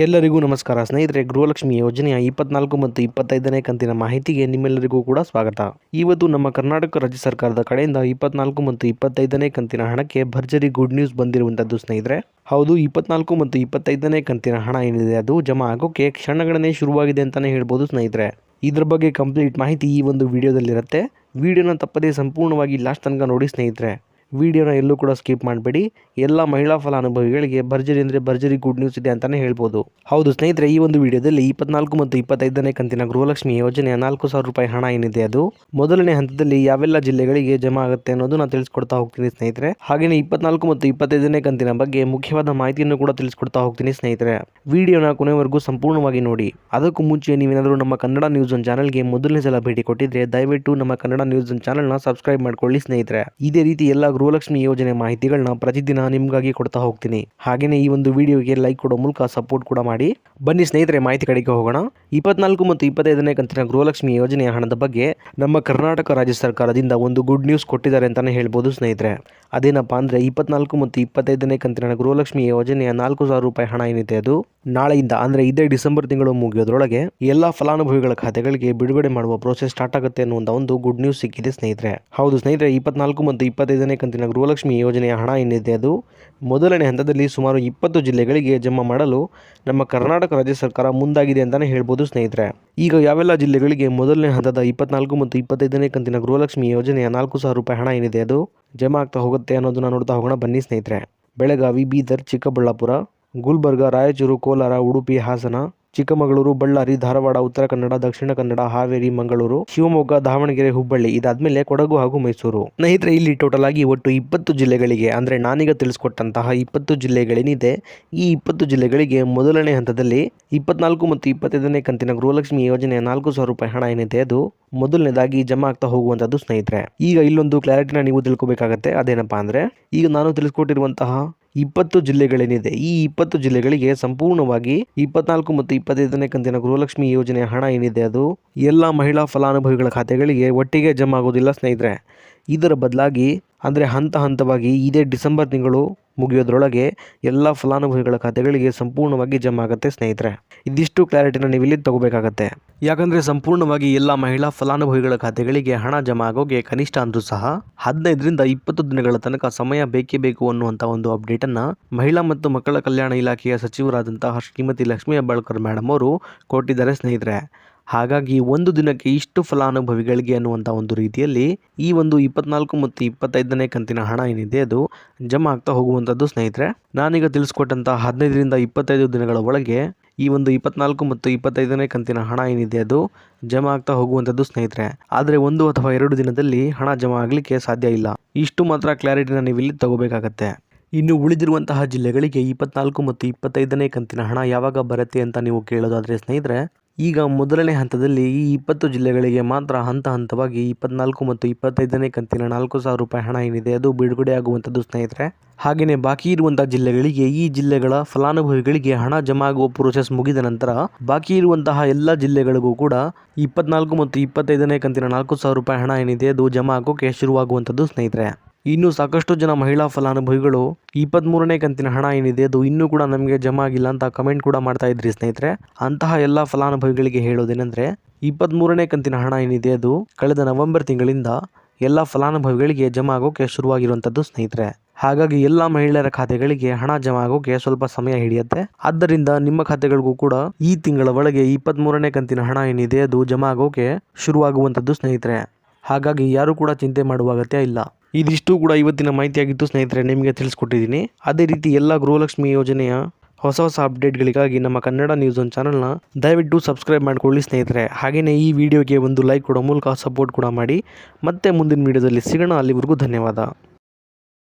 ಎಲ್ಲರಿಗೂ ನಮಸ್ಕಾರ ಸ್ನೇಹಿತರೆ. ಗೃಹಲಕ್ಷ್ಮಿ ಯೋಜನೆಯ 24 ಮತ್ತು 25ನೇ ಕಂತಿನ ಮಾಹಿತಿಗೆ ನಿಮ್ಮೆಲ್ಲರಿಗೂ ಕೂಡ ಸ್ವಾಗತ. ಇವತ್ತು ನಮ್ಮ ಕರ್ನಾಟಕ ರಾಜ್ಯ ಸರ್ಕಾರದ ಕಡೆಯಿಂದ 24 ಮತ್ತು 25ನೇ ಕಂತಿನ ಹಣಕ್ಕೆ ಭರ್ಜರಿ ಗುಡ್ ನ್ಯೂಸ್ ಬಂದಿರುವಂತದ್ದು ಸ್ನೇಹಿತರೆ. ಹೌದು, 24 ಮತ್ತು 25ನೇ ಕಂತಿನ ಹಣ ಏನಿದೆ ಅದು ಜಮಾ ಆಗೋಕೆ ಕ್ಷಣಗಣನೆ ಶುರುವಾಗಿದೆ ಅಂತಾನೆ ಹೇಳ್ಬೋದು ಸ್ನೇಹಿತರೆ. ಇದ್ರ ಬಗ್ಗೆ ಕಂಪ್ಲೀಟ್ ಮಾಹಿತಿ ಈ ಒಂದು ವಿಡಿಯೋದಲ್ಲಿರುತ್ತೆ. ವಿಡಿಯೋನ ತಪ್ಪದೇ ಸಂಪೂರ್ಣವಾಗಿ ಲಾಸ್ಟ್ ತನಕ ನೋಡಿ ಸ್ನೇಹಿತರೆ. ವಿಡಿಯೋನ ಎಲ್ಲೂ ಕೂಡ ಸ್ಕಿಪ್ ಮಾಡಬೇಡಿ. ಎಲ್ಲ ಮಹಿಳಾ ಫಲಾನುಭವಿಗಳಿಗೆ ಭರ್ಜರಿ ಅಂದರೆ ಭರ್ಜರಿ ಗುಡ್ ನ್ಯೂಸ್ ಇದೆ ಅಂತಲೇ ಹೇಳ್ಬೋದು. ಹೌದು ಸ್ನೇಹಿತರೆ, ಈ ಒಂದು ವಿಡಿಯೋದಲ್ಲಿ 24 ಮತ್ತು 25ನೇ ಕಂತಿನ ಗೃಹಲಕ್ಷ್ಮಿ ಯೋಜನೆಯ 4,000 ರೂಪಾಯಿ ಹಣ ಏನಿದೆ ಅದು ಮೊದಲನೇ ಹಂತದಲ್ಲಿ ಯಾವೆಲ್ಲ ಜಿಲ್ಲೆಗಳಿಗೆ ಜಮಾ ಆಗುತ್ತೆ ಅನ್ನೋದು ನಾನು ತಿಳಿಸ್ಕೊಡ್ತಾ ಹೋಗ್ತೀನಿ ಸ್ನೇಹಿತರೆ. ಹಾಗೆಯೇ 24 ಮತ್ತು 25ನೇ ಕಂತಿನ ಬಗ್ಗೆ ಮುಖ್ಯವಾದ ಮಾಹಿತಿಯನ್ನು ಕೂಡ ತಿಳಿಸ್ಕೊಡ್ತಾ ಹೋಗ್ತೀನಿ ಸ್ನೇಹಿತರೆ. ವಿಡಿಯೋನ ಕೊನೆವರೆಗೂ ಸಂಪೂರ್ಣವಾಗಿ ನೋಡಿ. ಅದಕ್ಕೂ ಮುಂಚೆ ನೀವೇನಾದರೂ ನಮ್ಮ ಕನ್ನಡ ನ್ಯೂಸ್ ಒನ್ ಚಾನಲ್ಗೆ ಮೊದಲನೇ ಸಲ ಭೇಟಿ ಕೊಟ್ಟಿದ್ರೆ ದಯವಿಟ್ಟು ನಮ್ಮ ಕನ್ನಡ ನ್ಯೂಸ್ ಒನ್ ಚಾನಲ್ನ ಸಬ್ಸ್ಕ್ರೈಬ್ ಮಾಡ್ಕೊಳ್ಳಿ ಸ್ನೇಹಿತರೆ. ಇದೇ ರೀತಿ ಎಲ್ಲ ಗೃಹಲಕ್ಷ್ಮಿ ಯೋಜನೆ ಮಾಹಿತಿಗಳನ್ನ ಪ್ರತಿದಿನ ನಿಮ್ಗಾಗಿ ಕೊಡ್ತಾ ಹೋಗ್ತೀನಿ. ಹಾಗೇನೇ ಈ ಒಂದು ವಿಡಿಯೋಗೆ ಲೈಕ್ ಕೊಡೋ ಮೂಲಕ ಸಪೋರ್ಟ್ ಕೂಡ ಮಾಡಿ. ಬನ್ನಿ ಸ್ನೇಹಿತರೆ, ಮಾಹಿತಿ ಕಡೆಗೆ ಹೋಗೋಣ. 24 ಮತ್ತು 25ನೇ ಕಂತಿನ ಗೃಹಲಕ್ಷ್ಮಿ ಯೋಜನೆಯ ಹಣದ ಬಗ್ಗೆ ನಮ್ಮ ಕರ್ನಾಟಕ ರಾಜ್ಯ ಸರ್ಕಾರದಿಂದ ಒಂದು ಗುಡ್ ನ್ಯೂಸ್ ಕೊಟ್ಟಿದ್ದಾರೆ ಅಂತಾನೆ ಹೇಳ್ಬೋದು ಸ್ನೇಹಿತರೆ. ಅದೇನಪ್ಪಾ ಅಂದ್ರೆ 24 ಮತ್ತು 25ನೇ ಕಂತಿನ ಗೃಹಲಕ್ಷ್ಮಿ ಯೋಜನೆಯ 4,000 ರೂಪಾಯಿ ಹಣ ಏನಿದೆ ಅದು ನಾಳೆಯಿಂದ ಅಂದ್ರೆ ಇದೇ ಡಿಸೆಂಬರ್ ತಿಂಗಳು ಮುಗಿಯೋದ್ರೊಳಗೆ ಎಲ್ಲಾ ಫಲಾನುಭವಿಗಳ ಖಾತೆಗಳಿಗೆ ಬಿಡುಗಡೆ ಮಾಡುವ ಪ್ರೋಸೆಸ್ ಸ್ಟಾರ್ಟ್ ಆಗುತ್ತೆ ಅನ್ನುವಂತ ಒಂದು ಗುಡ್ ನ್ಯೂಸ್ ಸಿಕ್ಕಿದೆ ಸ್ನೇಹಿತರೆ. ಹೌದು ಸ್ನೇಹಿತರೆ, 24 ಮತ್ತು 25ನೇ ಕಂತಿನ ಗೃಹಲಕ್ಷ್ಮಿ ಯೋಜನೆಯ ಹಣ ಏನಿದೆ ಅದು ಮೊದಲನೇ ಹಂತದಲ್ಲಿ ಸುಮಾರು 20 ಜಿಲ್ಲೆಗಳಿಗೆ ಜಮಾ ಮಾಡಲು ನಮ್ಮ ಕರ್ನಾಟಕ ರಾಜ್ಯ ಸರ್ಕಾರ ಮುಂದಾಗಿದೆ ಅಂತಾನೆ ಹೇಳ್ಬೋದು ಸ್ನೇಹಿತರೆ. ಈಗ ಯಾವೆಲ್ಲ ಜಿಲ್ಲೆಗಳಿಗೆ ಮೊದಲನೇ ಹಂತದ 24 ಮತ್ತು 25ನೇ ಕಂತಿನ ಗೃಹಲಕ್ಷ್ಮಿ ಯೋಜನೆಯ 4,000 ರೂಪಾಯಿ ಹಣ ಏನಿದೆ ಅದು ಜಮಾ ಆಗ್ತಾ ಹೋಗುತ್ತೆ ಅನ್ನೋದನ್ನ ನೋಡ್ತಾ ಹೋಗೋಣ ಬನ್ನಿ ಸ್ನೇಹಿತರೆ. ಬೆಳಗಾವಿ, ಬೀದರ್, ಚಿಕ್ಕಬಳ್ಳಾಪುರ, ಗುಲ್ಬರ್ಗ, ರಾಯಚೂರು, ಕೋಲಾರ, ಉಡುಪಿ, ಹಾಸನ, ಚಿಕ್ಕಮಗಳೂರು, ಬಳ್ಳಾರಿ, ಧಾರವಾಡ, ಉತ್ತರ ಕನ್ನಡ, ದಕ್ಷಿಣ ಕನ್ನಡ, ಹಾವೇರಿ, ಮಂಗಳೂರು, ಶಿವಮೊಗ್ಗ, ದಾವಣಗೆರೆ, ಹುಬ್ಬಳ್ಳಿ, ಇದಾದ್ಮೇಲೆ ಕೊಡಗು ಹಾಗೂ ಮೈಸೂರು. ಸ್ನೇಹಿತರೆ, ಇಲ್ಲಿ ಟೋಟಲ್ ಆಗಿ ಒಟ್ಟು 20 ಜಿಲ್ಲೆಗಳಿಗೆ ಅಂದ್ರೆ ನಾನೀಗ ತಿಳಿಸ್ಕೊಟ್ಟಂತಹ 20 ಜಿಲ್ಲೆಗಳೇನಿದೆ ಈ 20 ಜಿಲ್ಲೆಗಳಿಗೆ ಮೊದಲನೇ ಹಂತದಲ್ಲಿ 24 ಮತ್ತು 25ನೇ ಕಂತಿನ ಗೃಹಲಕ್ಷ್ಮಿ ಯೋಜನೆಯ 4,000 ರೂಪಾಯಿ ಹಣ ಏನಿದೆ ಅದು ಮೊದಲನೇದಾಗಿ ಜಮಾ ಆಗ್ತಾ ಹೋಗುವಂತದ್ದು ಸ್ನೇಹಿತರೆ. ಈಗ ಇಲ್ಲೊಂದು ಕ್ಲಾರಿಟಿನ ನೀವು ತಿಳ್ಕೊಬೇಕಾಗತ್ತೆ. ಅದೇನಪ್ಪಾ ಅಂದ್ರೆ ಈಗ ನಾನು ತಿಳಿಸ್ಕೊಟ್ಟಿರುವಂತಹ 20 ಜಿಲ್ಲೆಗಳೇನಿದೆ ಈ 20 ಜಿಲ್ಲೆಗಳಿಗೆ ಸಂಪೂರ್ಣವಾಗಿ 24 ಮತ್ತು 25ನೇ ಕಂತಿನ ಗೃಹಲಕ್ಷ್ಮಿ ಯೋಜನೆಯ ಹಣ ಏನಿದೆ ಅದು ಎಲ್ಲ ಮಹಿಳಾ ಫಲಾನುಭವಿಗಳ ಖಾತೆಗಳಿಗೆ ಒಟ್ಟಿಗೆ ಜಮಾ ಆಗೋದಿಲ್ಲ ಸ್ನೇಹಿತರೆ. ಇದರ ಬದಲಾಗಿ ಅಂದರೆ ಹಂತ ಹಂತವಾಗಿ ಇದೇ ಡಿಸೆಂಬರ್ ತಿಂಗಳು ಮುಗಿಯೋದ್ರೊಳಗೆ ಎಲ್ಲ ಫಲಾನುಭವಿಗಳ ಖಾತೆಗಳಿಗೆ ಸಂಪೂರ್ಣವಾಗಿ ಜಮಾ ಆಗುತ್ತೆ ಸ್ನೇಹಿತರೆ. ಇದಿಷ್ಟು ಕ್ಲಾರಿಟಿನ ನೀವು ಇಲ್ಲಿ ತಗೋಬೇಕಾಗತ್ತೆ. ಯಾಕಂದರೆ ಸಂಪೂರ್ಣವಾಗಿ ಎಲ್ಲ ಮಹಿಳಾ ಫಲಾನುಭವಿಗಳ ಖಾತೆಗಳಿಗೆ ಹಣ ಜಮಾ ಆಗೋಗೆ ಕನಿಷ್ಠ ಅಂದ್ರೂ ಸಹ 15ರಿಂದ 20 ದಿನಗಳ ತನಕ ಸಮಯ ಬೇಕೇ ಬೇಕು ಅನ್ನುವಂಥ ಒಂದು ಅಪ್ಡೇಟನ್ನು ಮಹಿಳಾ ಮತ್ತು ಮಕ್ಕಳ ಕಲ್ಯಾಣ ಇಲಾಖೆಯ ಸಚಿವರಾದಂತಹ ಶ್ರೀಮತಿ ಲಕ್ಷ್ಮೀ ಹೆಬ್ಬಾಳ್ಕರ್ ಮೇಡಮ್ ಅವರು ಕೊಟ್ಟಿದ್ದಾರೆ ಸ್ನೇಹಿತರೆ. ಹಾಗಾಗಿ ಒಂದು ದಿನಕ್ಕೆ ಇಷ್ಟು ಫಲಾನುಭವಿಗಳಿಗೆ ಅನ್ನುವಂಥ ಒಂದು ರೀತಿಯಲ್ಲಿ ಈ ಒಂದು 24 ಮತ್ತು 25ನೇ ಕಂತಿನ ಹಣ ಏನಿದೆ ಅದು ಜಮಾ ಆಗ್ತಾ ಹೋಗುವಂಥದ್ದು ಸ್ನೇಹಿತರೆ. ನಾನೀಗ ತಿಳಿಸ್ಕೊಟ್ಟಂಥ 15ರಿಂದ 25 ದಿನಗಳ ಒಳಗೆ ಈ ಒಂದು 24 ಮತ್ತು 25ನೇ ಕಂತಿನ ಹಣ ಏನಿದೆ ಅದು ಜಮಾ ಆಗ್ತಾ ಹೋಗುವಂಥದ್ದು ಸ್ನೇಹಿತರೆ. ಆದರೆ 1 ಅಥವಾ 2 ದಿನದಲ್ಲಿ ಹಣ ಜಮಾ ಆಗಲಿಕ್ಕೆ ಸಾಧ್ಯ ಇಲ್ಲ. ಇಷ್ಟು ಮಾತ್ರ ಕ್ಲಾರಿಟಿನ ನೀವು ಇಲ್ಲಿ ತಗೋಬೇಕಾಗತ್ತೆ. ಇನ್ನು ಉಳಿದಿರುವಂತಹ ಜಿಲ್ಲೆಗಳಿಗೆ 24 ಮತ್ತು 25ನೇ ಕಂತಿನ ಹಣ ಯಾವಾಗ ಬರುತ್ತೆ ಅಂತ ನೀವು ಕೇಳೋದಾದರೆ ಸ್ನೇಹಿತರೆ, ಈಗ ಮೊದಲನೇ ಹಂತದಲ್ಲಿ ಈ 20 ಜಿಲ್ಲೆಗಳಿಗೆ ಮಾತ್ರ ಹಂತ ಹಂತವಾಗಿ 24 ಮತ್ತು 25ನೇ ಕಂತಿನ 4,000 ರೂಪಾಯಿ ಹಣ ಏನಿದೆ ಅದು ಬಿಡುಗಡೆ ಆಗುವಂಥದ್ದು ಸ್ನೇಹಿತರೆ. ಹಾಗೆಯೇ ಬಾಕಿ ಇರುವಂಥ ಜಿಲ್ಲೆಗಳಿಗೆ ಈ ಜಿಲ್ಲೆಗಳ ಫಲಾನುಭವಿಗಳಿಗೆ ಹಣ ಜಮಾ ಆಗುವ ಪ್ರೋಸೆಸ್ ಮುಗಿದ ನಂತರ ಬಾಕಿ ಇರುವಂತಹ ಎಲ್ಲ ಜಿಲ್ಲೆಗಳಿಗೂ ಕೂಡ 24 ಮತ್ತು 25ನೇ ಕಂತಿನ 4,000 ರೂಪಾಯಿ ಹಣ ಏನಿದೆ ಅದು ಜಮಾ ಆಗೋಕೆ ಶುರುವಾಗುವಂಥದ್ದು ಸ್ನೇಹಿತರೆ. ಇನ್ನು ಸಾಕಷ್ಟು ಜನ ಮಹಿಳಾ ಫಲಾನುಭವಿಗಳು 23ನೇ ಕಂತಿನ ಹಣ ಏನಿದೆ ಅದು ಇನ್ನೂ ಕೂಡ ನಮಗೆ ಜಮಾ ಆಗಿಲ್ಲ ಅಂತ ಕಮೆಂಟ್ ಕೂಡ ಮಾಡ್ತಾ ಇದ್ರಿ ಸ್ನೇಹಿತರೆ. ಅಂತಹ ಎಲ್ಲ ಫಲಾನುಭವಿಗಳಿಗೆ ಹೇಳೋದೇನೆಂದರೆ 23ನೇ ಕಂತಿನ ಹಣ ಏನಿದೆ ಅದು ಕಳೆದ ನವೆಂಬರ್ ತಿಂಗಳಿಂದ ಎಲ್ಲ ಫಲಾನುಭವಿಗಳಿಗೆ ಜಮಾ ಆಗೋಕೆ ಶುರುವಾಗಿರುವಂಥದ್ದು ಸ್ನೇಹಿತರೆ. ಹಾಗಾಗಿ ಎಲ್ಲ ಮಹಿಳೆಯರ ಖಾತೆಗಳಿಗೆ ಹಣ ಜಮಾ ಆಗೋಕೆ ಸ್ವಲ್ಪ ಸಮಯ ಹಿಡಿಯುತ್ತೆ. ಆದ್ದರಿಂದ ನಿಮ್ಮ ಖಾತೆಗಳಿಗೂ ಕೂಡ ಈ ತಿಂಗಳ ಒಳಗೆ 23ನೇ ಕಂತಿನ ಹಣ ಏನಿದೆ ಅದು ಜಮಾ ಆಗೋಕೆ ಶುರುವಾಗುವಂಥದ್ದು ಸ್ನೇಹಿತರೆ. ಹಾಗಾಗಿ ಯಾರು ಕೂಡ ಚಿಂತೆ ಮಾಡುವ ಅಗತ್ಯ ಇಲ್ಲ. ಇದಿಷ್ಟು ಕೂಡ ಇವತ್ತಿನ ಮಾಹಿತಿಯಾಗಿತ್ತು ಸ್ನೇಹಿತರೆ, ನಿಮಗೆ ತಿಳಿಸ್ಕೊಟ್ಟಿದ್ದೀನಿ. ಅದೇ ರೀತಿ ಎಲ್ಲ ಗೃಹಲಕ್ಷ್ಮಿ ಯೋಜನೆಯ ಹೊಸ ಅಪ್ಡೇಟ್ಗಳಿಗಾಗಿ ನಮ್ಮ ಕನ್ನಡ ನ್ಯೂಸ್ ಒನ್ ಚಾನಲ್ನ ದಯವಿಟ್ಟು ಸಬ್ಸ್ಕ್ರೈಬ್ ಮಾಡ್ಕೊಳ್ಳಿ ಸ್ನೇಹಿತರೆ. ಹಾಗೆಯೇ ಈ ವಿಡಿಯೋಗೆ ಒಂದು ಲೈಕ್ ಕೊಡೋ ಮೂಲಕ ಸಪೋರ್ಟ್ ಕೂಡ ಮಾಡಿ. ಮತ್ತೆ ಮುಂದಿನ ವಿಡಿಯೋದಲ್ಲಿ ಸಿಗೋಣ. ಅಲ್ಲಿವರೆಗೂ ಧನ್ಯವಾದ.